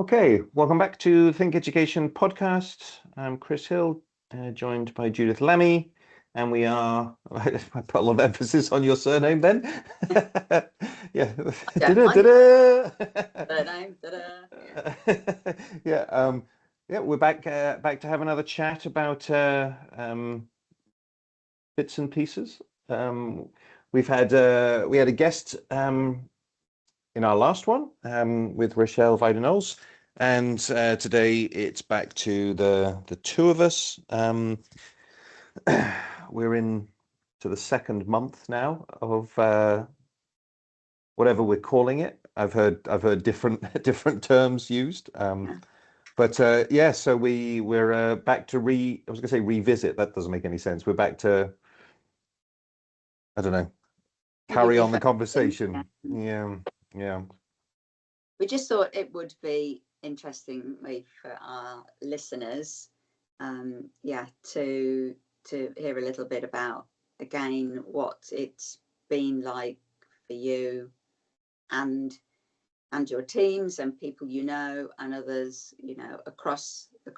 Okay, welcome back to Think Education podcast. I'm Chris Hill, joined by Judith Lemmy, and we are. I put a lot of emphasis on your surname, then. Yeah. Don't mind Da-da-da-da. surname. Ta-da. Yeah. Yeah. Yeah. We're back to have another chat about bits and pieces. We had a guest in our last one with Rochelle Weidenholz. And today it's back to the two of us. We're in to the second month now of whatever we're calling it. I've heard different different terms used. But yeah, so we're back to I was gonna say revisit. That doesn't make any sense. We're back to, I don't know, Maybe carry on the reflecting. conversation. Yeah, yeah. We just thought it would be interesting maybe for our listeners, yeah, to hear a little bit about again what it's been like for you and your teams and people and others across the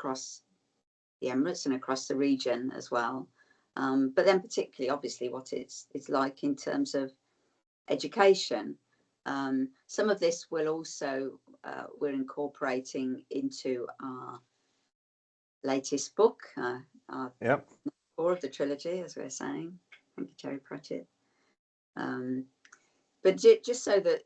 Emirates and across the region as well. But then particularly, obviously, what it's like in terms of education. Some of this will also we're incorporating into our latest book, our Yep. core of the trilogy, as we're saying. Thank you, Terry Pratchett. But just so that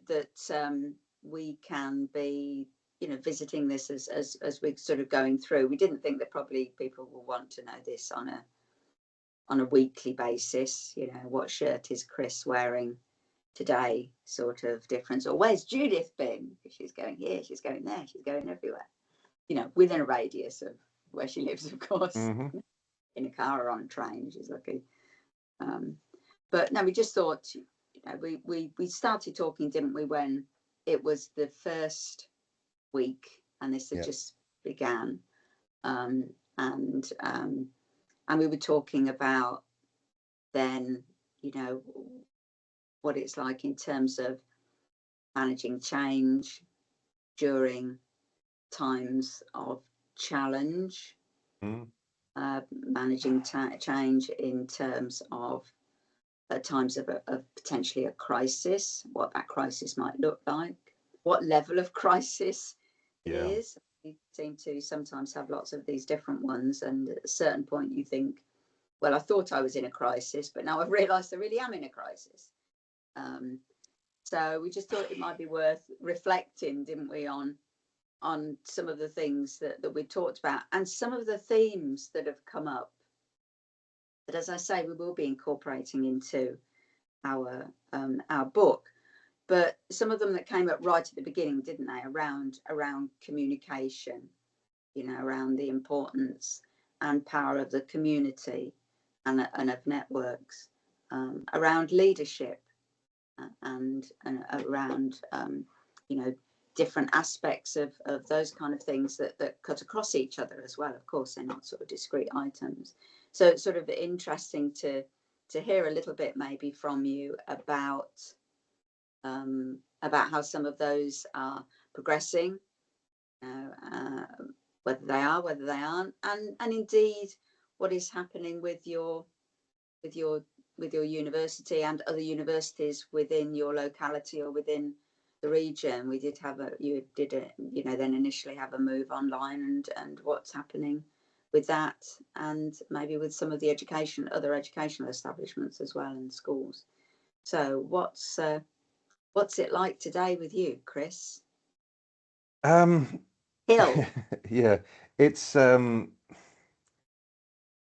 we can be, visiting this as we're sort of going through. We didn't think that probably people will want to know this on a weekly basis. What shirt is Chris wearing today, sort of difference, or where's Judith been? She's going here, she's going there, she's going everywhere, within a radius of where she lives, of course. Mm-hmm. In a car or on a train, she's lucky. But no, we just thought, we started talking, didn't we, when it was the first week and this had just began, and we were talking about then, what it's like in terms of managing change during times of challenge, managing change in terms of times of potentially a crisis, what that crisis might look like, what level of crisis it is. We seem to sometimes have lots of these different ones, and at a certain point you think, well, I thought I was in a crisis, but now I've realised I really am in a crisis. So we just thought it might be worth reflecting, didn't we, on some of the things that we talked about and some of the themes that have come up that, as I say, we will be incorporating into our book. But some of them that came up right at the beginning, didn't they, around communication, around the importance and power of the community and of networks, around leadership, and around different aspects of those kind of things that cut across each other as well. Of course, they're not sort of discrete items. So it's sort of interesting to hear a little bit maybe from you about how some of those are progressing, whether they are, whether they aren't, and indeed what is happening with your university and other universities within your locality or within the region. We did have then initially have a move online, and what's happening with that, and maybe with some of the other educational establishments as well, and schools. So what's it like today with you, Chris? Hill. Yeah, it's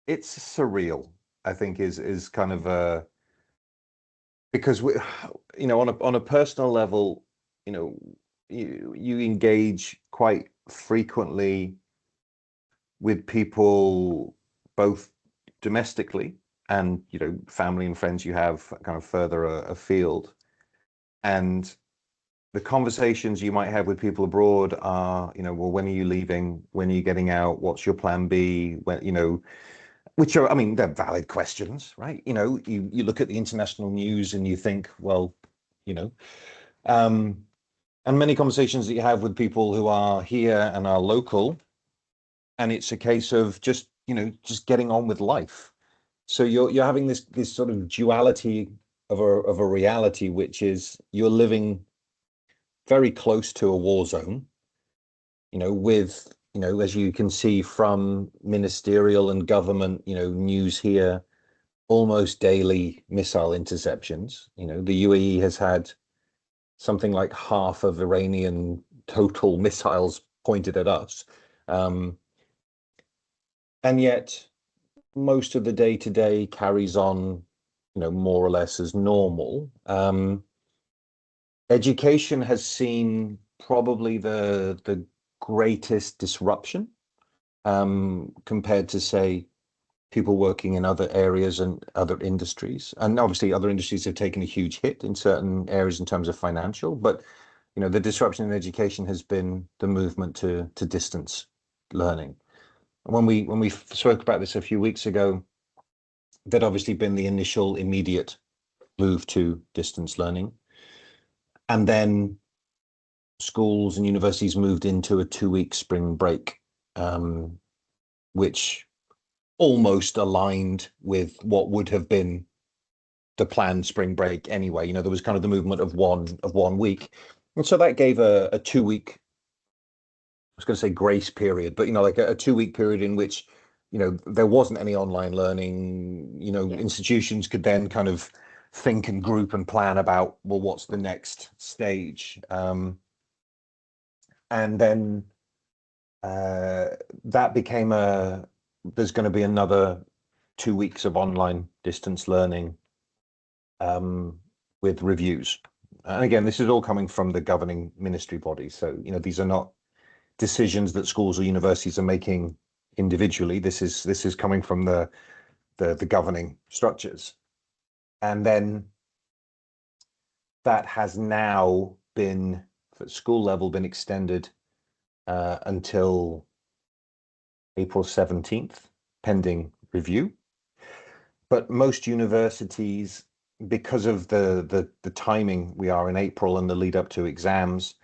surreal, I think, is kind of because we, on a personal level, you engage quite frequently with people, both domestically and family and friends you have kind of further afield, and the conversations you might have with people abroad are, well, when are you leaving? When are you getting out? What's your plan B? When, which are, I mean, they're valid questions, right? You look at the international news and you think, well, um, and many conversations that you have with people who are here and are local, and it's a case of just, just getting on with life. So you're having this sort of duality of a reality, which is you're living very close to a war zone, with, as you can see from ministerial and government, news here, almost daily missile interceptions. The UAE has had something like half of Iranian total missiles pointed at us. And yet most of the day to day carries on, more or less as normal. Education has seen probably the greatest disruption, compared to, say, people working in other areas and other industries. And obviously other industries have taken a huge hit in certain areas in terms of financial, but the disruption in education has been the movement to distance learning. When we spoke about this a few weeks ago, there'd obviously been the initial immediate move to distance learning. And then schools and universities moved into a 2-week spring break, which almost aligned with what would have been the planned spring break anyway. There was kind of the movement of one week. And so that gave a 2-week, I was going to say grace period, but like a 2-week period in which there wasn't any online learning. Institutions could then kind of think and group and plan about, well, what's the next stage, and then that became there's going to be another 2 weeks of online distance learning, with reviews. And again, this is all coming from the governing ministry body, so these are not decisions that schools or universities are making individually. This is coming from the governing structures. And then that has now been, at school level, been extended until April 17th, pending review. But most universities, because of the timing, we are in April and the lead up to exams,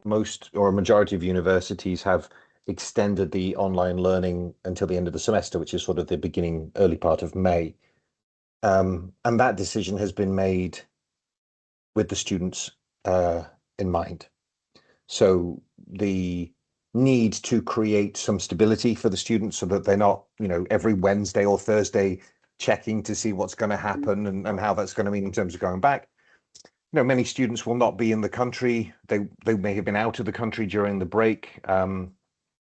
most or a majority of universities have extended the online learning until the end of the semester, which is sort of the early part of May. And that decision has been made with the students in mind. So the need to create some stability for the students so that they're not, every Wednesday or Thursday checking to see what's going to happen and how that's going to mean in terms of going back. Many students will not be in the country. They may have been out of the country during the break.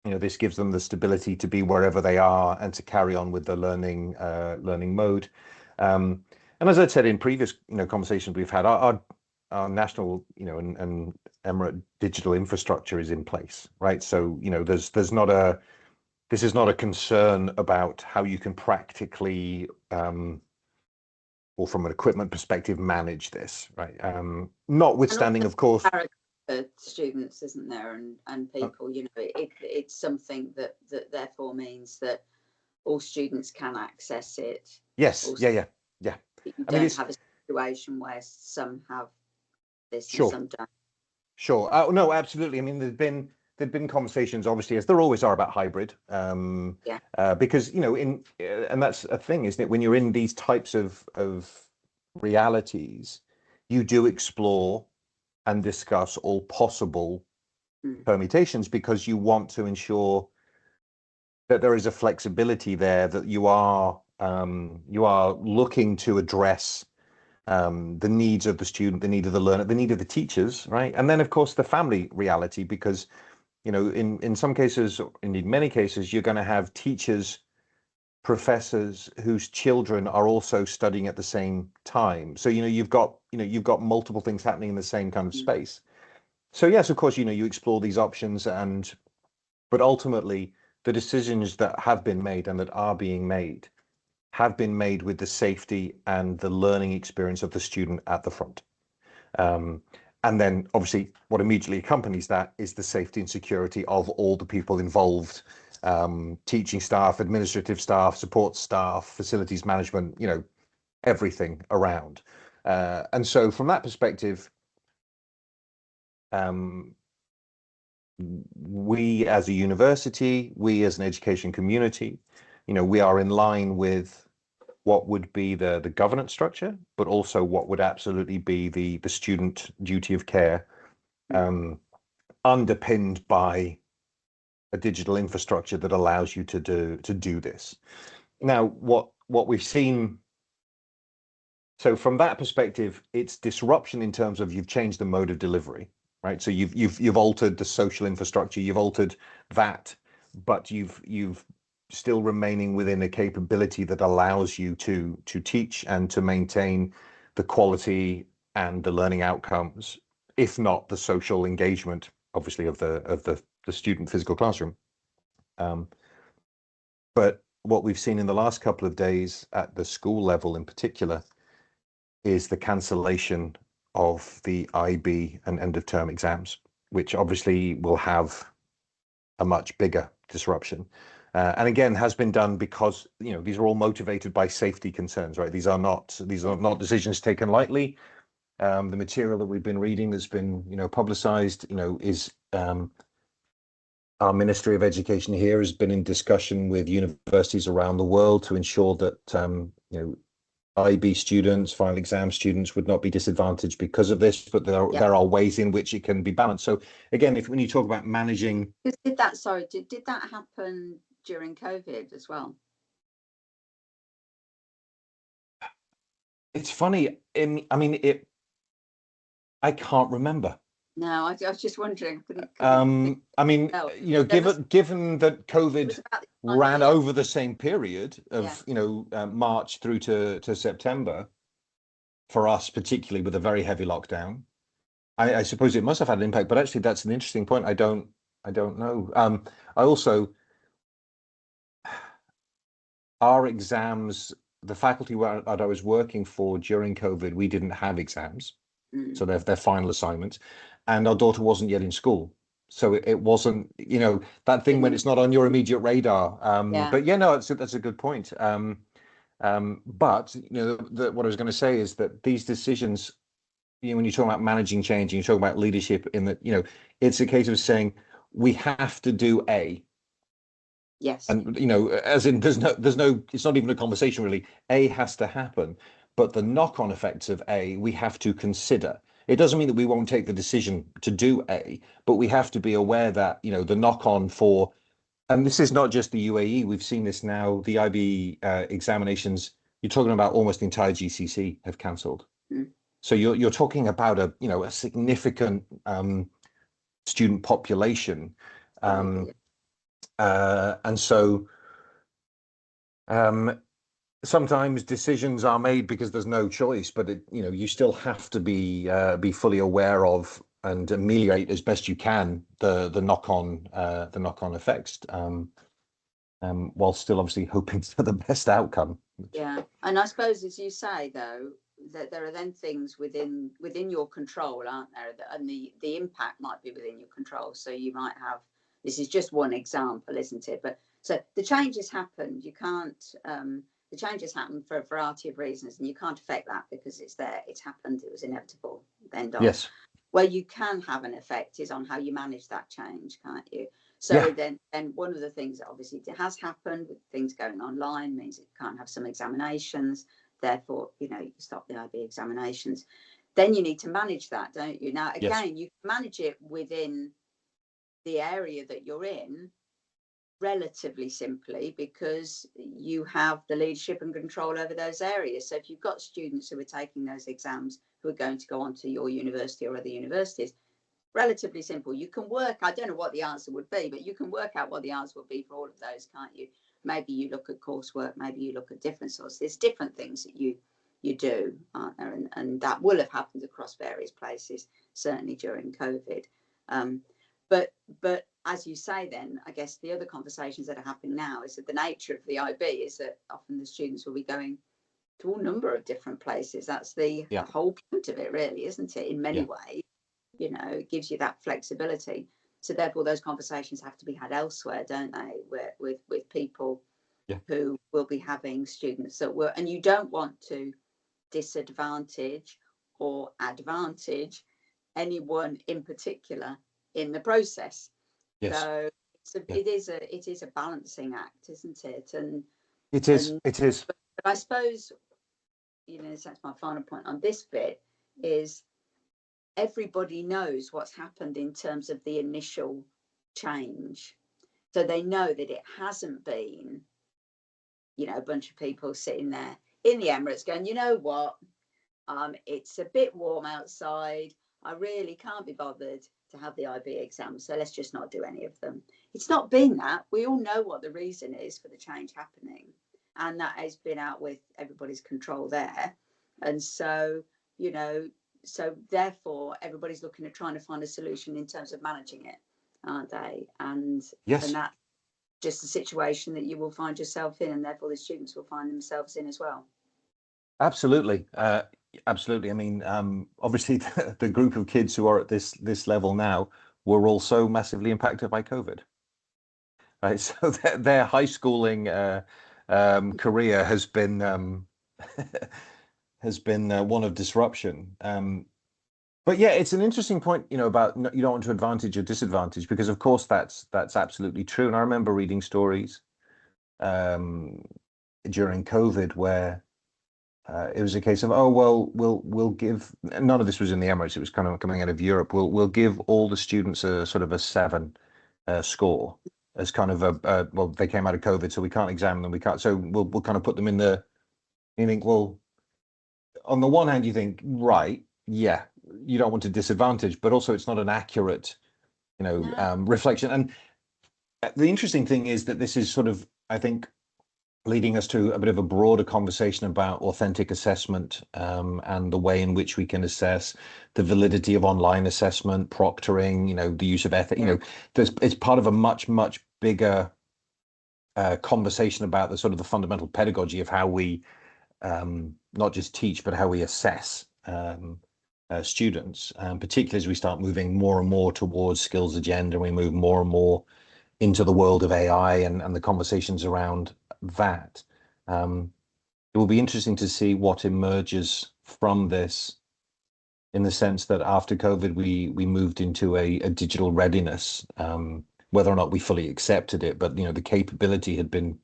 This gives them the stability to be wherever they are and to carry on with the learning mode. And as I said in previous conversations we've had, our national and Emirate digital infrastructure is in place, right? So there's not this is not a concern about how you can practically, or from an equipment perspective, manage this, right? Notwithstanding, of course, students, isn't there, and people, it's something that therefore means that all students can access it. Yes, also, yeah. You don't have a situation where some have this and some don't. Sure. No, absolutely. I mean, there'd been conversations, obviously, as there always are, about hybrid. Because and that's a thing, isn't it? When you're in these types of realities, you do explore and discuss all possible permutations, because you want to ensure that there is a flexibility there, that you are looking to address the needs of the student, the need of the learner, the need of the teachers, right? And then, of course, the family reality, because in some cases, indeed many cases, you're going to have teachers, professors whose children are also studying at the same time. So you've got multiple things happening in the same kind of space. So yes, of course, you explore these options, but ultimately the decisions that have been made and that are being made have been made with the safety and the learning experience of the student at the front. And then obviously what immediately accompanies that is the safety and security of all the people involved, teaching staff, administrative staff, support staff, facilities management, everything around. And so from that perspective, we as a university, we as an education community, we are in line with what would be the governance structure, but also what would absolutely be the student duty of care, underpinned by a digital infrastructure that allows you to do this. Now, what we've seen, so from that perspective, it's disruption in terms of you've changed the mode of delivery, right? So you've altered the social infrastructure, you've altered that, but you've still remaining within a capability that allows you to teach and to maintain the quality and the learning outcomes, if not the social engagement, obviously, of the student physical classroom. But what we've seen in the last couple of days at the school level in particular is the cancellation of the IB and end of term exams, which obviously will have a much bigger disruption. And again, has been done because these are all motivated by safety concerns, right? These are not decisions taken lightly. The material that we've been reading that's been publicized, is our Ministry of Education here has been in discussion with universities around the world to ensure that IB students, final exam students, would not be disadvantaged because of this, but there are ways in which it can be balanced. So again, when you talk about managing, did that happen during COVID as well? It's funny. I can't remember. No, I was just wondering. Given that COVID ran over the same period of March through to September, for us particularly with a very heavy lockdown, I suppose it must have had an impact. But actually, that's an interesting point. I don't know. I also, our exams, the faculty that I was working for during COVID, we didn't have exams, so they're final assignments, and our daughter wasn't yet in school, so it wasn't that thing when it's not on your immediate radar. But that's a good point. But what I was going to say is that these decisions, when you talk about managing change, and you talk about leadership, in that it's a case of saying we have to do A. Yes. And as in there's no it's not even a conversation really. A has to happen, but the knock-on effects of A we have to consider. It doesn't mean that we won't take the decision to do A, but we have to be aware that the knock-on for, and this is not just the UAE, we've seen this now, the IB examinations, you're talking about almost the entire GCC have cancelled. So you're talking about a significant student population. And so sometimes decisions are made because there's no choice, but you still have to be fully aware of and ameliorate as best you can the knock-on effects, while still obviously hoping for the best outcome. Yeah, and I suppose, as you say, though, that there are then things within your control, aren't there? And the impact might be within your control. So you might have, this is just one example, isn't it? But so the changes happened. You can't. The changes happen for a variety of reasons, and you can't affect that because it's there. It's happened. It was inevitable. End of. Yes. Where you can have an effect is on how you manage that change, can't you? So then one of the things that obviously has happened with things going online means you can't have some examinations. Therefore, you can stop the IB examinations. Then you need to manage that, don't you? Now, again, you can manage it within the area that you're in relatively simply because you have the leadership and control over those areas. So if you've got students who are taking those exams who are going to go on to your university or other universities, relatively simple. You can work, I don't know what the answer would be, but you can work out what the answer would be for all of those, can't you? Maybe you look at coursework, maybe you look at different sources. There's different things that you do, aren't there? And that will have happened across various places, certainly during COVID. But as you say, then I guess the other conversations that are happening now is that the nature of the IB is that often the students will be going to a number of different places. That's the whole point of it, really, isn't it? In many ways, it gives you that flexibility. So therefore, those conversations have to be had elsewhere, don't they? With people who will be having students that were, and you don't want to disadvantage or advantage anyone in particular in the process. Yes. So Yeah. it is a balancing act, isn't it? And It is. It is. but I suppose, that's my final point on this bit, is everybody knows what's happened in terms of the initial change. So they know that it hasn't been, a bunch of people sitting there in the Emirates going, you know what, it's a bit warm outside. I really can't be bothered to have the IB exam, so let's just not do any of them. It's not been that. We all know what the reason is for the change happening, and that has been out with everybody's control there. And so, so therefore, everybody's looking at trying to find a solution in terms of managing it, aren't they? And Yes. and that's just the situation that you will find yourself in, and therefore the students will find themselves in as well. Absolutely. Absolutely. I mean, obviously, the group of kids who are at this level now were also massively impacted by COVID. Right. So their high schooling career has been one of disruption. But yeah, it's an interesting point, about you don't want to advantage or disadvantage, because of course that's absolutely true. And I remember reading stories during COVID where it was a case of, oh well, we'll give. None of this was in the Emirates; it was kind of coming out of Europe. We'll give all the students a sort of a 7 score as kind of well, they came out of COVID, so we can't examine them. We can't. So we'll kind of put them in the. You think, well, on the one hand, you think, right, yeah, you don't want to disadvantage, but also it's not an accurate, reflection. And the interesting thing is that this is sort of, I think, leading us to a bit of a broader conversation about authentic assessment, and the way in which we can assess the validity of online assessment, proctoring, the use of ethics. It's part of a much, much bigger conversation about the sort of the fundamental pedagogy of how we not just teach, but how we assess students, particularly as we start moving more and more towards skills agenda, we move more and more into the world of AI and the conversations around that. It will be interesting to see what emerges from this, in the sense that after COVID, we moved into a digital readiness, whether or not we fully accepted it, but the capability had been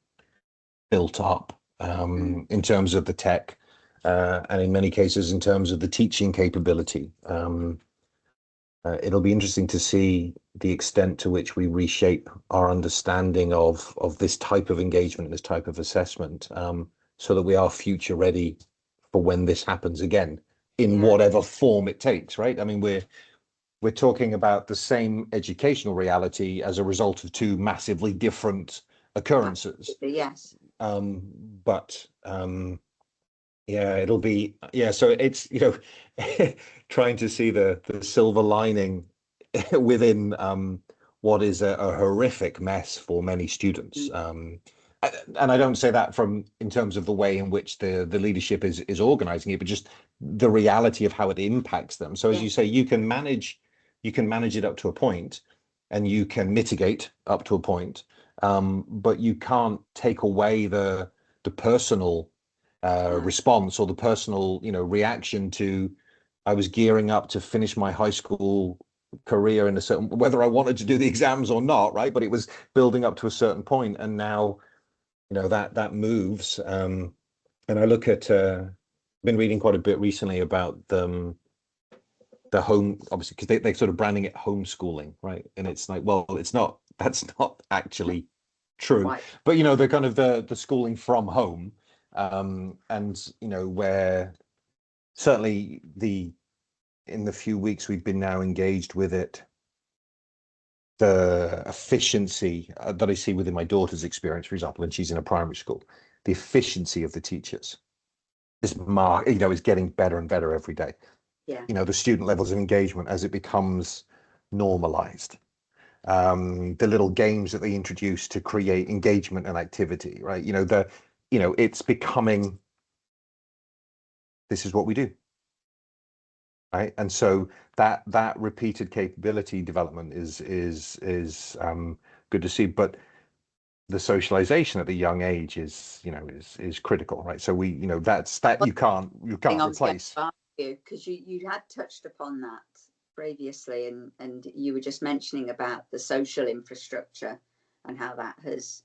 built up in terms of the tech, and in many cases in terms of the teaching capability. It'll be interesting to see the extent to which we reshape our understanding of this type of engagement, this type of assessment, so that we are future ready for when this happens again, in whatever form it takes, right? I mean, we're talking about the same educational reality as a result of two massively different occurrences. Yes. But it'll be, so it's, trying to see the silver lining within what is a horrific mess for many students. And I don't say that in terms of the way in which the leadership is organizing it, but just the reality of how it impacts them. So as you say, you can manage it up to a point, and you can mitigate up to a point, but you can't take away the personal response, or the personal reaction to, I was gearing up to finish my high school career in a certain, whether I wanted to do the exams or not, right? But it was building up to a certain point, and now that moves. And I look at been reading quite a bit recently about the home, obviously, because they're sort of branding it homeschooling, right? And it's like, well, that's not actually true, right. But the kind of the schooling from home, and where certainly in the few weeks we've been now engaged with it, the efficiency that I see within my daughter's experience, for example, when she's in a primary school, the efficiency of the teachers is getting better and better every day. Yeah. The student levels of engagement as it becomes normalized. The little games that they introduce to create engagement and activity, right? It's becoming, this is what we do. Right. And so that repeated capability development is good to see, but the socialization at the young age is critical, right? So you can't replace. Because you had touched upon that previously, and you were just mentioning about the social infrastructure and how that has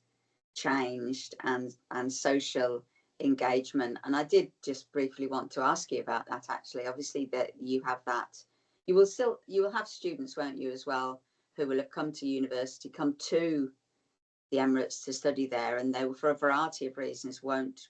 changed, and social engagement. And I did just briefly want to ask you about that, actually. Obviously that you have that, you will have students, won't you, as well, who will have come to university, come to the Emirates to study there, and they will, for a variety of reasons, won't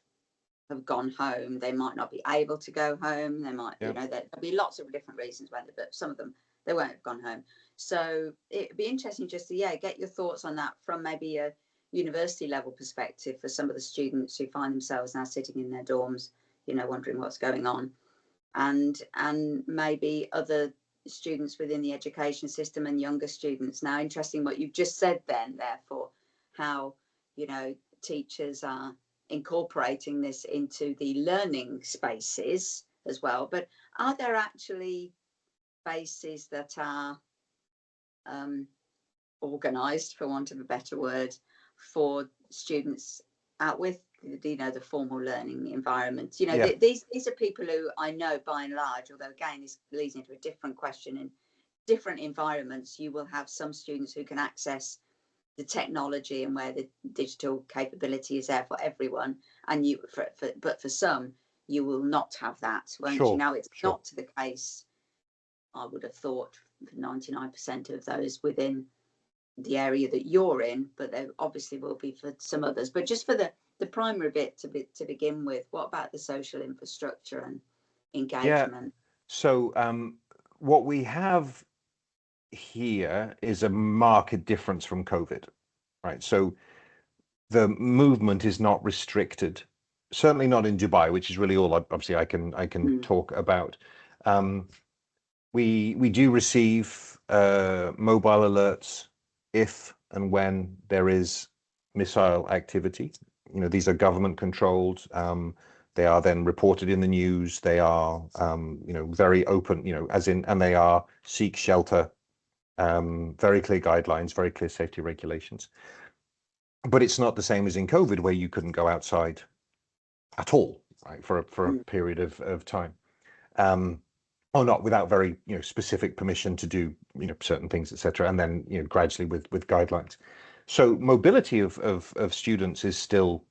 have gone home. They might not be able to go home. They might, Yeah. there'll be lots of different reasons, won't there? But some of them, they won't have gone home. So it'd be interesting just to, get your thoughts on that from maybe a university level perspective for some of the students who find themselves now sitting in their dorms, wondering what's going on, and maybe other students within the education system and younger students. Now, interesting what you've just said then, therefore, how, teachers are incorporating this into the learning spaces as well. But are there actually spaces that are organised, for want of a better word, for students out with the formal learning environment? These are people who I know, by and large, although again this leads into a different question, in different environments you will have some students who can access the technology and where the digital capability is there for everyone, and but for some you will not have that, won't you? Now, it's not to the case, I would have thought, for 99% of those within the area that you're in, but there obviously will be for some others. But just for the primary bit to begin with, what about the social infrastructure and engagement? So what we have here is a marked difference from COVID, right? So the movement is not restricted, certainly not in Dubai, which is really all obviously I can talk about. We do receive mobile alerts if and when there is missile activity. These are government controlled. They are then reported in the news. They are, very open, and they are seek shelter, very clear guidelines, very clear safety regulations. But it's not the same as in COVID, where you couldn't go outside at all, right, for a period of time. Or not without very specific permission to do certain things, etc., and then gradually with guidelines. So mobility of students is still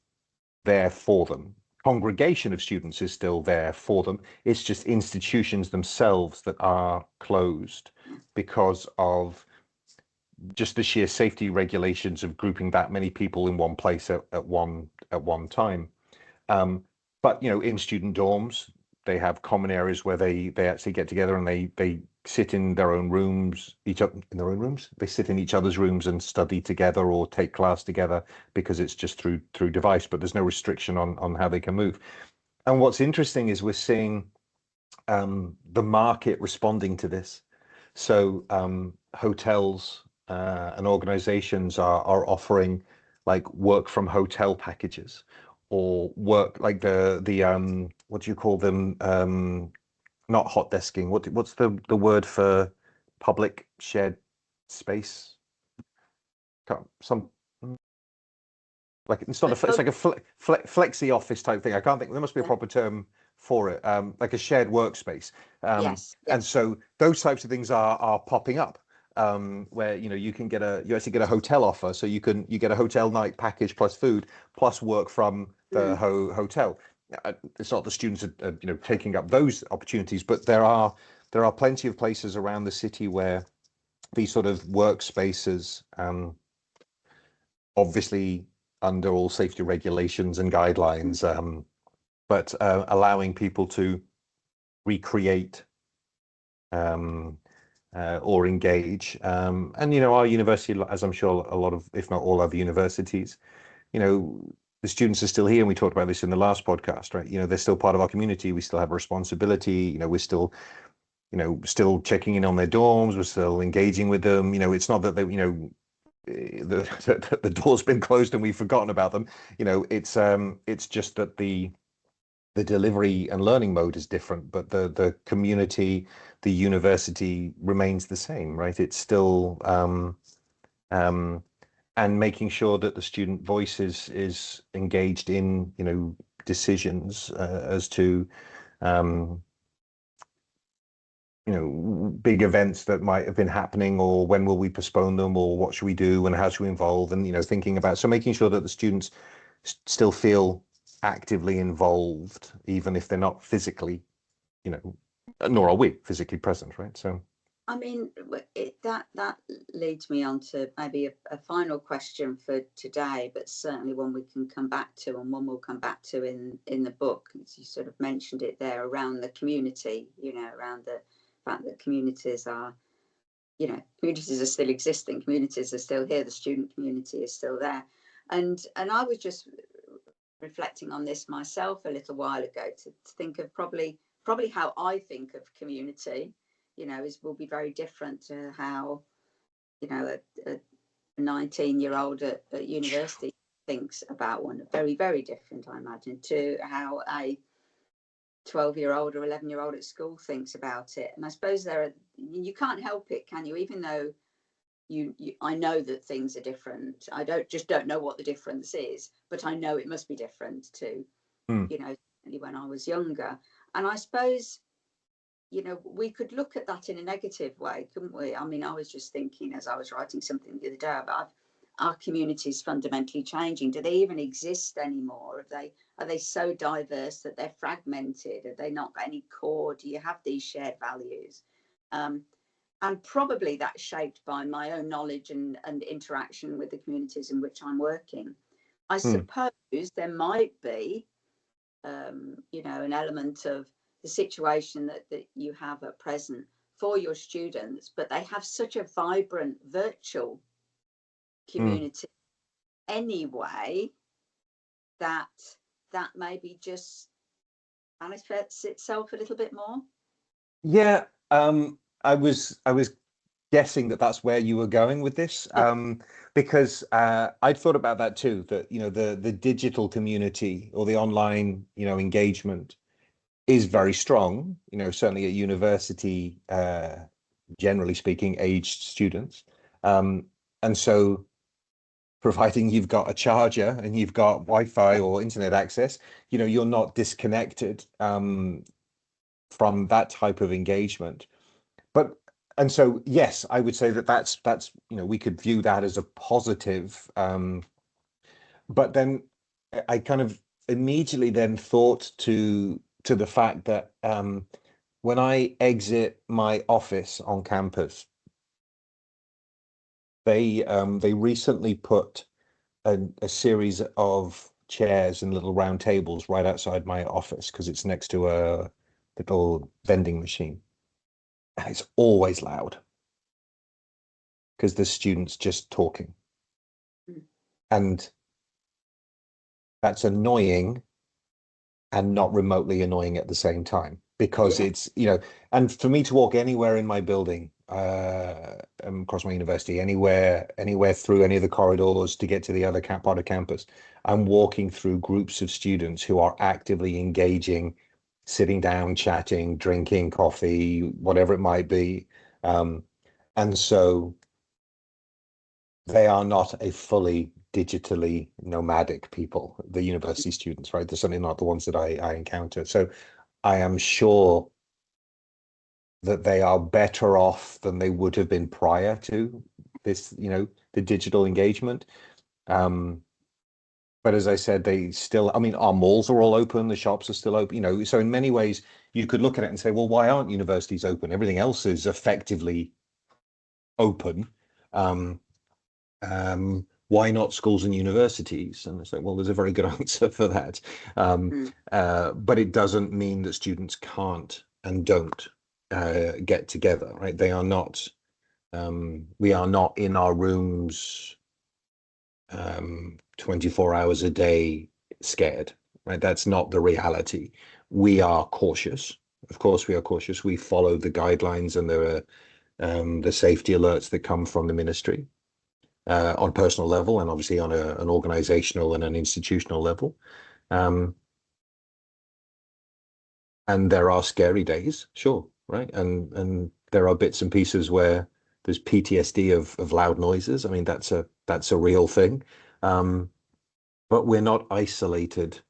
there for them. Congregation of students is still there for them. It's just institutions themselves that are closed because of just the sheer safety regulations of grouping that many people in one place at one time. But in student dorms, they have common areas where they actually get together and they sit in their own rooms, They sit in each other's rooms and study together or take class together, because it's just through device, but there's no restriction on how they can move. And what's interesting is we're seeing the market responding to this. So hotels and organizations are offering like work from hotel packages, or work like the what do you call them? Not hot desking. What's the word for public shared space? Some like it's not it's like a flexi office type thing. I can't think. There must be a proper term for it. Like a shared workspace. Yes. And so those types of things are popping up. Where you can you actually get a hotel offer, so you get a hotel night package plus food plus work from the hotel. It's not the students are taking up those opportunities, but there are plenty of places around the city where these sort of workspaces, obviously under all safety regulations and guidelines, but allowing people to recreate or engage. And our university, as I'm sure a lot of, if not all other universities, the students are still here, and we talked about this in the last podcast, right? They're still part of our community. We still have a responsibility. We're still checking in on their dorms. We're still engaging with them. It's not that they, the door's been closed and we've forgotten about them. It's just that the delivery and learning mode is different, but the community, the university remains the same, right? It's still and making sure that the student voice is engaged in decisions as to big events that might have been happening, or when will we postpone them, or what should we do, and how should we involve, and thinking about, so making sure that the students still feel actively involved, even if they're not physically, nor are we physically present, right? So I mean, that leads me on to maybe a final question for today, but certainly one we can come back to, and one we'll come back to in the book. As you sort of mentioned it there, around the community, around the fact that communities are still existing, communities are still here, the student community is still there. And I was just reflecting on this myself a little while ago to think of probably how I think of community, will be very different to how, a 19-year-old at university thinks about one. Very, very different, I imagine, to how a 12-year-old or 11-year-old at school thinks about it. And I suppose you can't help it, can you? Even though I know that things are different. I don't know what the difference is, but I know it must be different to, when I was younger. And I suppose, we could look at that in a negative way, couldn't we? I mean, I was just thinking as I was writing something the other day about our communities fundamentally changing. Do they even exist anymore? Are they so diverse that they're fragmented? Have they not got any core? Do you have these shared values? And probably that's shaped by my own knowledge and interaction with the communities in which I'm working. I suppose there might be, an element of the situation that you have at present for your students, but they have such a vibrant virtual community anyway, that maybe just manifests itself a little bit more. Yeah, I was guessing that that's where you were going with this, because I'd thought about that too, that the digital community or the online engagement is very strong, certainly at university, generally speaking, aged students, and so providing you've got a charger and you've got Wi-Fi or internet access, you're not disconnected from that type of engagement. And so, yes, I would say that's we could view that as a positive. But then I kind of immediately then thought to the fact that when I exit my office on campus, they recently put a series of chairs and little round tables right outside my office, because it's next to a little vending machine. And it's always loud because the students just talking. And that's annoying and not remotely annoying at the same time, because it's, and for me to walk anywhere in my building, across my university, anywhere through any of the corridors to get to the other part of campus, I'm walking through groups of students who are actively engaging, sitting down, chatting, drinking coffee, whatever it might be. And so they are not a fully digitally nomadic people, the university students, right? They're certainly not the ones that I encounter. So I am sure that they are better off than they would have been prior to this, the digital engagement. But as I said, they still, I mean, our malls are all open, the shops are still open, so in many ways you could look at it and say, well, why aren't universities open? Everything else is effectively open. Why not schools and universities? And it's like, well, there's a very good answer for that. But it doesn't mean that students can't and don't get together, right? They are not, we are not in our rooms 24 hours a day scared, right? That's not the reality. We are cautious. Of course, we are cautious. We follow the guidelines and the safety alerts that come from the ministry. On a personal level, and obviously on an organizational and an institutional level. And there are scary days, sure, right? And there are bits and pieces where there's PTSD of loud noises. I mean, that's a real thing. But we're not isolated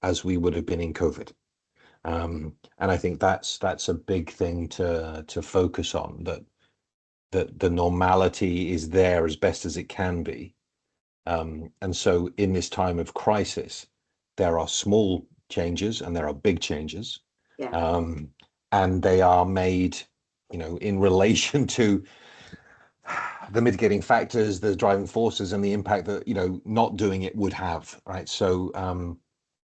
as we would have been in COVID. And I think that's a big thing to focus on, that the normality is there as best as it can be. And so in this time of crisis, there are small changes and there are big changes. Yeah. And they are made, in relation to the mitigating factors, the driving forces, and the impact that, not doing it would have, right? So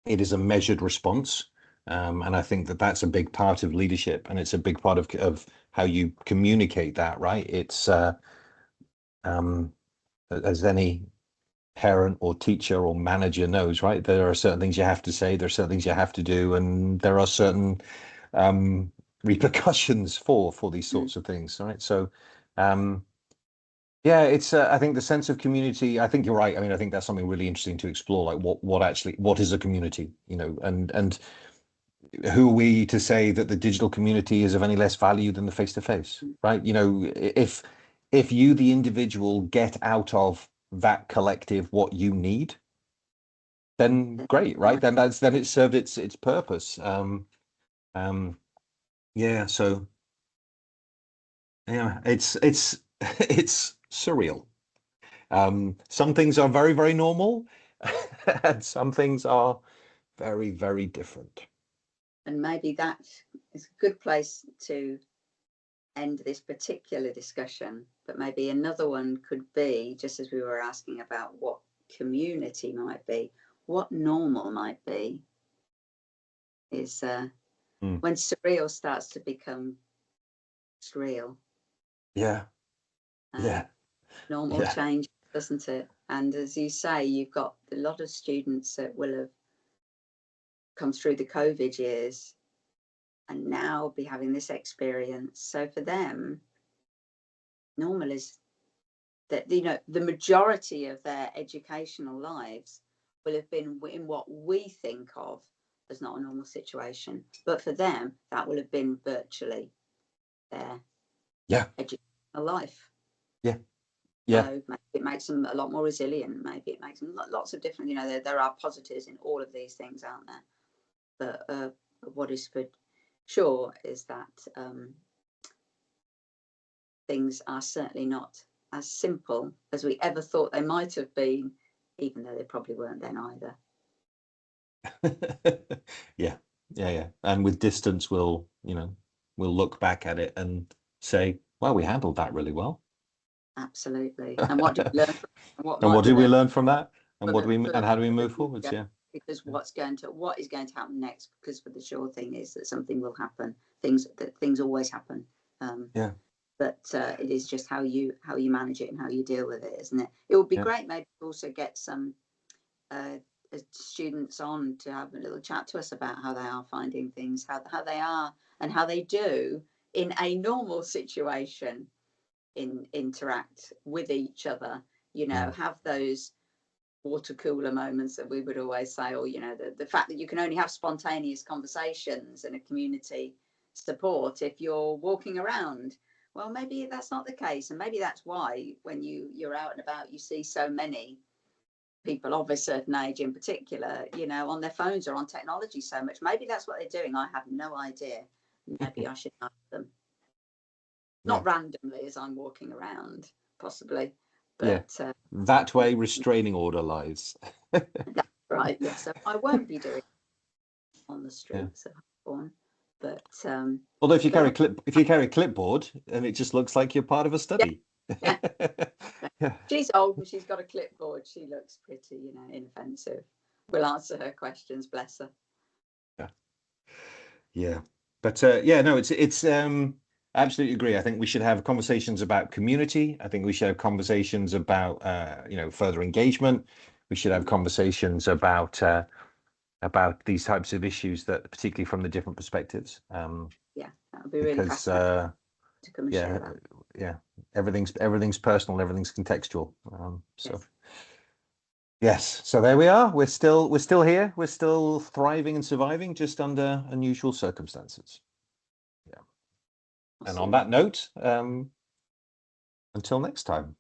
it is a measured response. And I think that that's a big part of leadership, and it's a big part of how you communicate that, right? It's as any parent or teacher or manager knows, right? There are certain things you have to say, there are certain things you have to do, and there are certain repercussions for these sorts of things, right? So yeah, it's I think the sense of community, I think you're right. I mean, I think that's something really interesting to explore, like what is a community, and who are we to say that the digital community is of any less value than the face-to-face, right? If you, the individual, get out of that collective what you need, then great, right? Then it's served its purpose. Yeah, so yeah, it's it's surreal. Some things are very, very normal, and some things are very, very different. And maybe that is a good place to end this particular discussion, but maybe another one could be, just as we were asking about what community might be, what normal might be, is when surreal starts to become surreal. Yeah, yeah, normal yeah. change, doesn't it? And as you say, you've got a lot of students that will have come through the COVID years and now be having this experience. So for them, normal is that, the majority of their educational lives will have been in what we think of as not a normal situation. But for them, that will have been virtually their educational life. Yeah. Yeah. So maybe it makes them a lot more resilient. Maybe it makes them lots of different, there are positives in all of these things, aren't there? But what is for sure is that things are certainly not as simple as we ever thought they might have been, even though they probably weren't then either. Yeah. And with distance, we'll look back at it and say, well, we handled that really well. Absolutely. And what did we learn from, and what did we learn from that? And how do we move forwards? Yeah. Because what is going to happen next? Because for the sure thing is that something will happen. Things always happen. Yeah. But it is just how you manage it and how you deal with it, isn't it? It would be great maybe to also get some students on to have a little chat to us about how they are finding things, how they are and how they do in a normal situation interact with each other, have those water cooler moments that we would always say, or the fact that you can only have spontaneous conversations and a community support if you're walking around. Well, maybe that's not the case, and maybe that's why when you're out and about you see so many people of a certain age in particular, on their phones or on technology so much. Maybe that's what they're doing. I have no idea. Maybe I should ask them. Not randomly as I'm walking around, possibly. But that way restraining order lies. That's right. Yes. So I won't be doing it on the streets of Holborn. But although if you carry a clipboard and it just looks like you're part of a study. Yeah. She's old and she's got a clipboard. She looks pretty, inoffensive. We'll answer her questions, bless her. Yeah. But no, it's absolutely agree. I think we should have conversations about community. I think we should have conversations about further engagement. We should have conversations about these types of issues, that particularly from the different perspectives. Yeah, that would be really fascinating to come and share that. Yeah, everything's personal, everything's contextual. Yes, so there we are. We're still here. We're still thriving and surviving, just under unusual circumstances. Yeah. And on that note, until next time.